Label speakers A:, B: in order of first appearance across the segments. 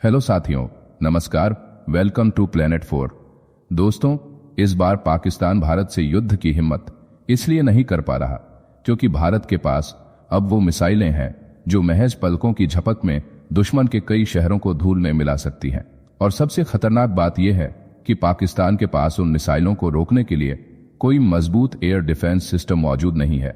A: Hello साथियों, नमस्कार। Welcome to planet 4। दोस्तों, इस बार पाकिस्तान भारत से युद्ध की हिम्मत इसलिए नहीं कर पा रहा क्योंकि भारत के पास अब वो मिसाइलें हैं जो महज पलकों की झपक में दुश्मन के कई शहरों को धूल में मिला सकती हैं। और सबसे खतरनाक बात यह है कि पाकिस्तान के पास उन मिसाइलों को रोकने के लिए कोई मजबूत एयर डिफेंस सिस्टम मौजूद नहीं है।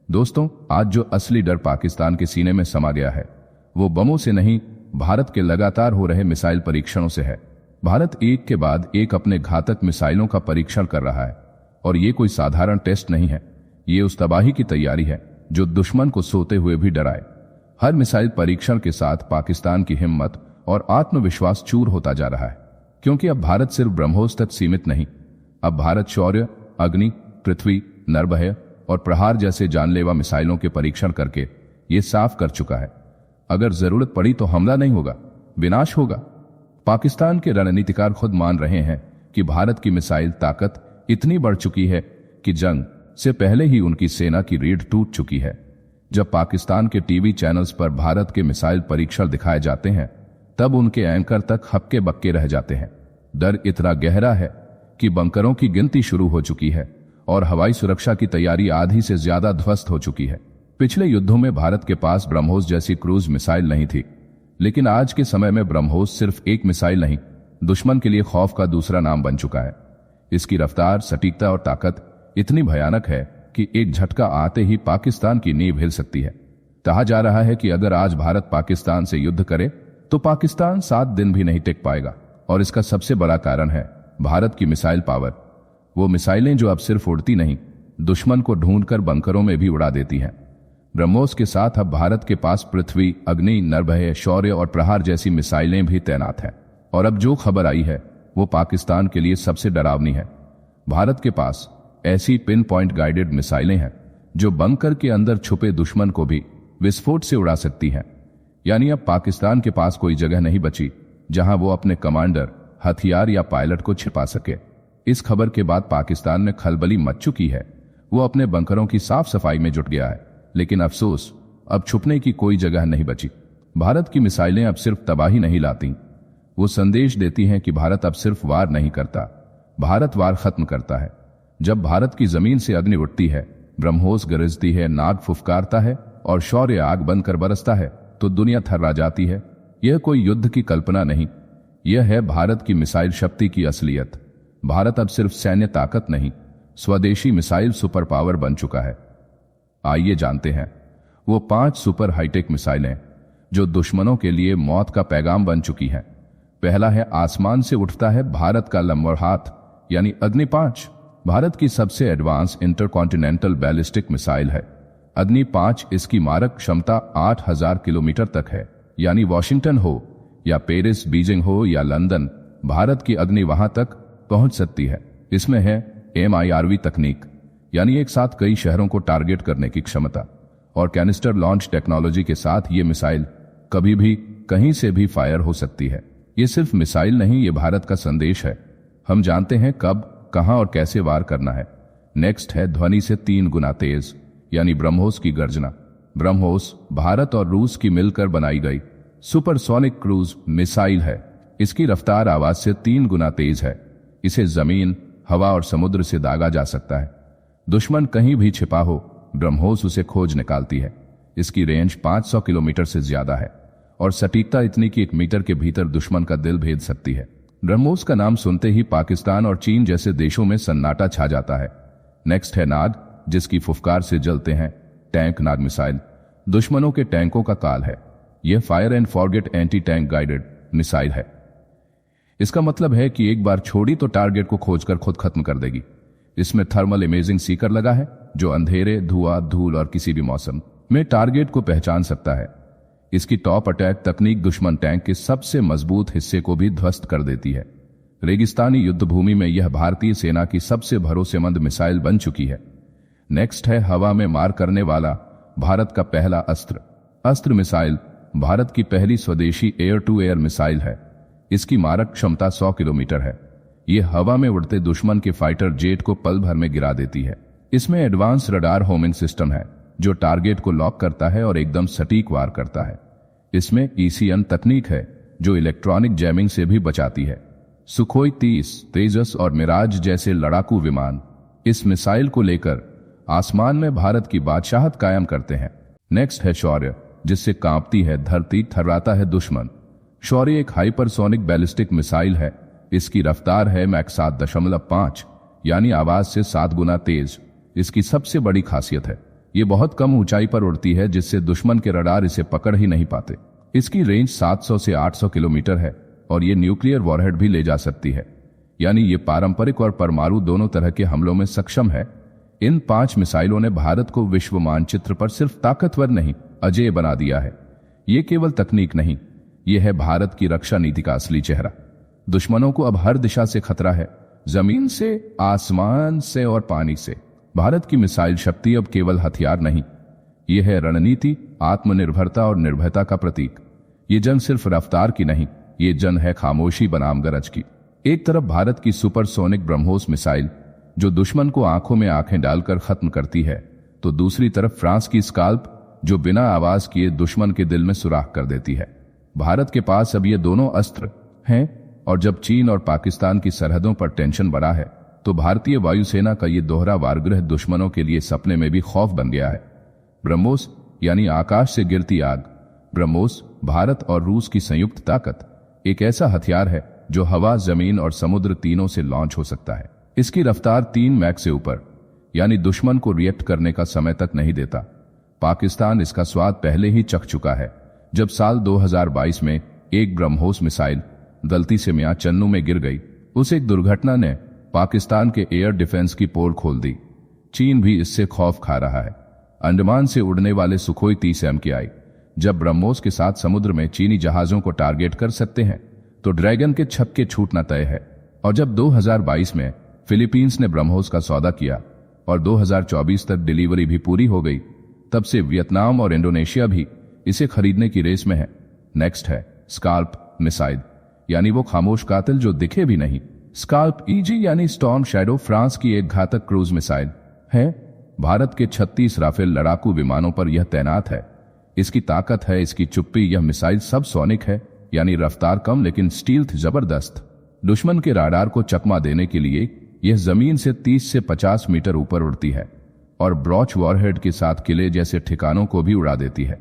A: दोस्तों, आज जो असली डर पाकिस्तान के सीने में समा गया है वो बमों से नहीं, भारत के लगातार हो रहे मिसाइल परीक्षणों से है। भारत एक के बाद एक अपने घातक मिसाइलों का परीक्षण कर रहा है और ये कोई साधारण टेस्ट नहीं है। ये उस तबाही की तैयारी है जो दुश्मन को सोते हुए भी डराए। हर मिसाइल परीक्षण के साथ पाकिस्तान की हिम्मत और आत्मविश्वास चूर होता जा रहा है, क्योंकि अब भारत सिर्फ ब्रह्मोस तक सीमित नहीं। अब भारत शौर्य, अग्नि, पृथ्वी, नरभय और प्रहार जैसे जानलेवा मिसाइलों के परीक्षण करके ये साफ कर चुका है, अगर जरूरत पड़ी तो हमला नहीं होगा, विनाश होगा। पाकिस्तान के रणनीतिकार खुद मान रहे हैं कि भारत की मिसाइल ताकत इतनी बढ़ चुकी है कि जंग से पहले ही उनकी सेना की रीढ़ टूट चुकी है। जब पाकिस्तान के टीवी चैनल्स पर भारत के मिसाइल परीक्षण दिखाए जाते हैं तब उनके एंकर तक हक्के बक्के रह जाते हैं। डर इतना गहरा है कि बंकरों की गिनती शुरू हो चुकी है और हवाई सुरक्षा की तैयारी आधी से ज्यादा ध्वस्त हो चुकी है। पिछले युद्धों में भारत के पास ब्रह्मोस जैसी क्रूज मिसाइल नहीं थी, लेकिन आज के समय में ब्रह्मोस सिर्फ एक मिसाइल नहीं, दुश्मन के लिए खौफ का दूसरा नाम बन चुका है। इसकी रफ्तार, सटीकता और ताकत इतनी भयानक है कि एक झटका आते ही पाकिस्तान की नींव हिल सकती है। कहा जा रहा है कि अगर आज भारत पाकिस्तान से युद्ध करे तो पाकिस्तान 7 दिन भी नहीं टिक पाएगा। और इसका सबसे बड़ा कारण है भारत की मिसाइल पावर। वो मिसाइलें जो अब सिर्फ उड़ती नहीं, दुश्मन को ढूंढकर बंकरों में भी उड़ा देती हैं। ब्रह्मोस के साथ अब भारत के पास पृथ्वी, अग्नि, नरभय, शौर्य और प्रहार जैसी मिसाइलें भी तैनात हैं। और अब जो खबर आई है वो पाकिस्तान के लिए सबसे डरावनी है। भारत के पास ऐसी पिन पॉइंट गाइडेड मिसाइलें हैं जो बंकर के अंदर छुपे दुश्मन को भी विस्फोट से उड़ा सकती हैं। यानी अब पाकिस्तान के पास कोई जगह नहीं बची जहां वो अपने कमांडर, हथियार या पायलट को छिपा सके। इस खबर के बाद पाकिस्तान में खलबली मच चुकी है। वो अपने बंकरों की साफ सफाई में जुट गया है, लेकिन अफसोस, अब छुपने की कोई जगह नहीं बची। भारत की मिसाइलें अब सिर्फ तबाही नहीं लाती, वो संदेश देती हैं कि भारत अब सिर्फ वार नहीं करता, भारत वार खत्म करता है। जब भारत की जमीन से अग्नि उठती है, ब्रह्मोस गरजती है, नाग फुफकारता है और शौर्य आग बनकर बरसता है तो दुनिया थर्रा जाती है। यह कोई युद्ध की कल्पना नहीं, यह है भारत की मिसाइल शक्ति की असलियत। भारत अब सिर्फ सैन्य ताकत नहीं, स्वदेशी मिसाइल सुपर पावर बन चुका है। आइए जानते हैं वो 5 सुपर हाईटेक मिसाइलें जो दुश्मनों के लिए मौत का पैगाम बन चुकी हैं। पहला है, आसमान से उठता है भारत का लम्बरहाथ यानी अग्नि 5। भारत की सबसे एडवांस इंटरकॉन्टिनेंटल बैलिस्टिक मिसाइल है अग्नि 5। इसकी मारक क्षमता 8000 किलोमीटर तक है। यानी वॉशिंगटन हो या पेरिस, बीजिंग हो या लंदन, भारत की अग्नि वहां तक पहुंच सकती है। इसमें है MIRV तकनीक, यानी एक साथ कई शहरों को टारगेट करने की क्षमता, और कैनिस्टर लॉन्च टेक्नोलॉजी के साथ ये मिसाइल कभी भी कहीं से भी फायर हो सकती है। ये सिर्फ मिसाइल नहीं, ये भारत का संदेश है। हम जानते हैं कब, कहां और कैसे वार करना है। नेक्स्ट है ध्वनि से 3 गुना तेज, यानी ब्रह्मोस की गर्जना। ब्रह्मोस भारत और रूस की मिलकर बनाई गई सुपरसोनिक क्रूज मिसाइल है। इसकी रफ्तार आवाज से 3 गुना तेज है। इसे जमीन, हवा और समुद्र से दागा जा सकता है। दुश्मन कहीं भी छिपा हो, ब्रह्मोस उसे खोज निकालती है। इसकी रेंज 500 किलोमीटर से ज्यादा है और सटीकता इतनी कि 1 मीटर के भीतर दुश्मन का दिल भेद सकती है। ब्रह्मोस का नाम सुनते ही पाकिस्तान और चीन जैसे देशों में सन्नाटा छा जाता है। नेक्स्ट है नाग, जिसकी फुफकार से जलते हैं टैंक। नाग मिसाइल दुश्मनों के टैंकों का काल है। यह fire and forget anti tank guided missile है। इसका मतलब है कि एक बार छोड़ी तो टारगेट को खोजकर खुद खत्म कर देगी। इसमें थर्मल इमेजिंग सीकर लगा है जो अंधेरे, धुआं, धूल और किसी भी मौसम में टारगेट को पहचान सकता है। इसकी टॉप अटैक तकनीक दुश्मन टैंक के सबसे मजबूत हिस्से को भी ध्वस्त कर देती है। रेगिस्तानी युद्ध भूमि में यह भारतीय सेना की सबसे भरोसेमंद मिसाइल बन चुकी है। नेक्स्ट है हवा में मार करने वाला भारत का पहला अस्त्र। अस्त्र मिसाइल भारत की पहली स्वदेशी एयर टू एयर मिसाइल है। इसकी मारक क्षमता 100 किलोमीटर है। यह हवा में उड़ते दुश्मन के फाइटर जेट को पल भर में गिरा देती है। इसमें एडवांस रडार होमिंग सिस्टम है जो टारगेट को लॉक करता है और एकदम सटीक वार करता है। इसमें ECN तकनीक है जो इलेक्ट्रॉनिक जैमिंग से भी बचाती है। सुखोई 30, तेजस और मिराज जैसे लड़ाकू विमान इस मिसाइल को लेकर आसमान में भारत की बादशाहत कायम करते हैं। नेक्स्ट है शौर्य, जिससे कांपती है धरती, थर्राता है दुश्मन। शौर्य एक हाइपरसोनिक बैलिस्टिक मिसाइल है। इसकी रफ्तार है मैक 7.5, यानी आवाज से 7 गुना तेज। इसकी सबसे बड़ी खासियत है ये बहुत कम ऊंचाई पर उड़ती है, जिससे दुश्मन के रडार इसे पकड़ ही नहीं पाते। इसकी रेंज 700 से 800 किलोमीटर है और ये न्यूक्लियर वॉरहेड भी ले जा सकती है, यानी ये पारंपरिक और परमाणु दोनों तरह के हमलों में सक्षम है। इन 5 मिसाइलों ने भारत को विश्व मानचित्र पर सिर्फ ताकतवर नहीं, अजेय बना दिया है। ये केवल तकनीक नहीं, ये है भारत की रक्षा नीति का असली चेहरा। दुश्मनों को अब हर दिशा से खतरा है, जमीन से, आसमान से और पानी से। भारत की मिसाइल शक्ति अब केवल हथियार नहीं, यह है रणनीति, आत्मनिर्भरता और निर्भयता का प्रतीक। ये जंग सिर्फ रफ्तार की नहीं, ये जंग है खामोशी बनाम गरज की। एक तरफ भारत की सुपरसोनिक ब्रह्मोस मिसाइल जो दुश्मन को आंखों में आंखें डालकर खत्म करती है, तो दूसरी तरफ फ्रांस की स्काल्प जो बिना आवाज किए दुश्मन के दिल में सुराख कर देती है। भारत के पास अब ये दोनों अस्त्र हैं, और जब चीन और पाकिस्तान की सरहदों पर टेंशन बढ़ा है, तो भारतीय वायुसेना का ये दोहरा वारगृह दुश्मनों के लिए सपने में भी खौफ बन गया है। ब्रह्मोस यानी आकाश से गिरती आग। ब्रह्मोस भारत और रूस की संयुक्त ताकत, एक ऐसा हथियार है जो हवा, जमीन और समुद्र तीनों से लॉन्च हो सकता है। इसकी रफ्तार 3 मैक से ऊपर, यानी दुश्मन को रिएक्ट करने का समय तक नहीं देता। पाकिस्तान इसका स्वाद पहले ही चख चुका है, जब साल 2022 में एक ब्रह्मोस मिसाइल गलती से मियां चन्नू में गिर गई। उस एक दुर्घटना ने पाकिस्तान के एयर डिफेंस की पोल खोल दी। चीन भी इससे खौफ खा रहा है। अंडमान से उड़ने वाले सुखोई 30 MKI जब ब्रह्मोस के साथ समुद्र में चीनी जहाजों को टारगेट कर सकते हैं, तो ड्रैगन के छक्के छूटना तय है। और जब 2022 में फिलीपींस ने ब्रह्मोस का सौदा किया और 2024 तक डिलीवरी भी पूरी हो गई, तब से वियतनाम और इंडोनेशिया भी इसे खरीदने की रेस में है। नेक्स्ट है स्काल्प मिसाइल, यानी वो खामोश कातिल जो दिखे भी नहीं। स्काल्प EG यानी स्टॉर्म शैडो फ्रांस की एक घातक क्रूज मिसाइल है। भारत के 36 राफेल लड़ाकू विमानों पर यह तैनात है। इसकी ताकत है इसकी चुप्पी। यह मिसाइल सब सोनिक है, यानी रफ्तार कम लेकिन स्टील्थ जबरदस्त। दुश्मन के राडार को चकमा देने के लिए यह जमीन से 30 से 50 मीटर ऊपर उड़ती है और ब्रॉच वॉरहेड के साथ किले जैसे ठिकानों को भी उड़ा देती है।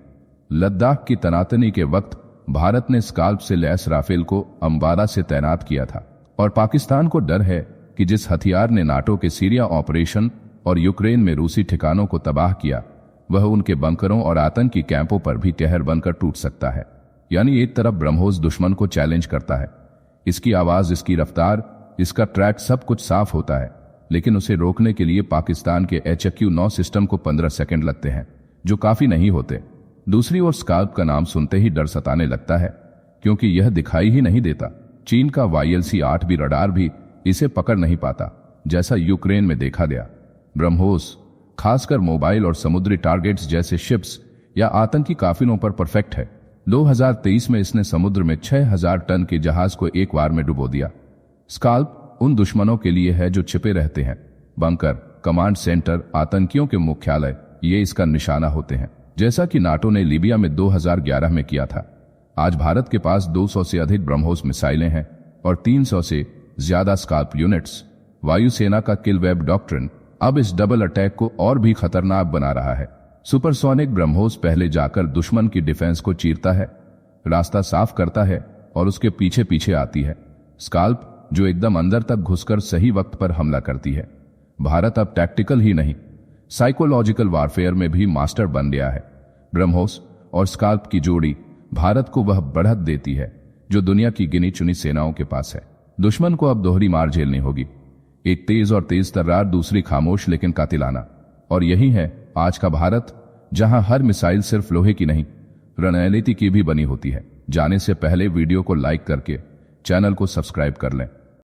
A: लद्दाख की तनातनी के वक्त भारत ने स्काल्प से लैस राफेल को अंबारा से तैनात किया था, और पाकिस्तान को डर है कि जिस हथियार ने नाटो के सीरिया ऑपरेशन और यूक्रेन में रूसी ठिकानों को तबाह किया, वह उनके बंकरों और आतंकी कैंपों पर भी कहर बनकर टूट सकता है। यानी एक तरफ ब्रह्मोस दुश्मन को चैलेंज करता है, इसकी आवाज, इसकी रफ्तार, इसका ट्रैक, सब कुछ साफ होता है, लेकिन उसे रोकने के लिए पाकिस्तान के HQ-9 सिस्टम को 15 सेकंड लगते हैं, जो काफी नहीं होते। दूसरी ओर स्काल्प का नाम सुनते ही डर सताने लगता है, क्योंकि यह दिखाई ही नहीं देता। चीन का YLC-8 भी रडार भी इसे पकड़ नहीं पाता, जैसा यूक्रेन में देखा गया। ब्रह्मोस खासकर मोबाइल और समुद्री टारगेट्स जैसे शिप्स या आतंकी काफिलों पर परफेक्ट है। 2023 में इसने समुद्र में 6000 टन के जहाज को एक बार में डुबो दिया। स्काल्प उन दुश्मनों के लिए है जो छिपे रहते हैं। बंकर, कमांड सेंटर, आतंकियों के मुख्यालय, ये इसका निशाना होते हैं, जैसा कि नाटो ने लीबिया में 2011 में किया था। आज भारत के पास 200 से अधिक ब्रह्मोस मिसाइलें हैं और 300 से ज्यादा स्काल्प यूनिट्स। वायुसेना का किल वेब डॉक्ट्रिन अब इस डबल अटैक को और भी खतरनाक बना रहा है। सुपरसोनिक ब्रह्मोस पहले जाकर दुश्मन की डिफेंस को चीरता है, रास्ता साफ करता है और उसके पीछे पीछे आती है स्काल्प, जो एकदम अंदर तक घुसकर सही वक्त पर हमला करती है। भारत अब टैक्टिकल ही नहीं, साइकोलॉजिकल वारफेयर में भी मास्टर बन गया है। ब्रह्मोस और स्काल्प की जोड़ी भारत को वह बढ़त देती है जो दुनिया की गिनी चुनी सेनाओं के पास है। दुश्मन को अब दोहरी मार झेलनी होगी, एक तेज और तेज तर्रार, दूसरी खामोश लेकिन कातिलाना। और यही है आज का भारत, जहां हर मिसाइल सिर्फ लोहे की नहीं, रणनीति की भी बनी होती है। जाने से पहले वीडियो को लाइक करके चैनल को सब्सक्राइब कर लें।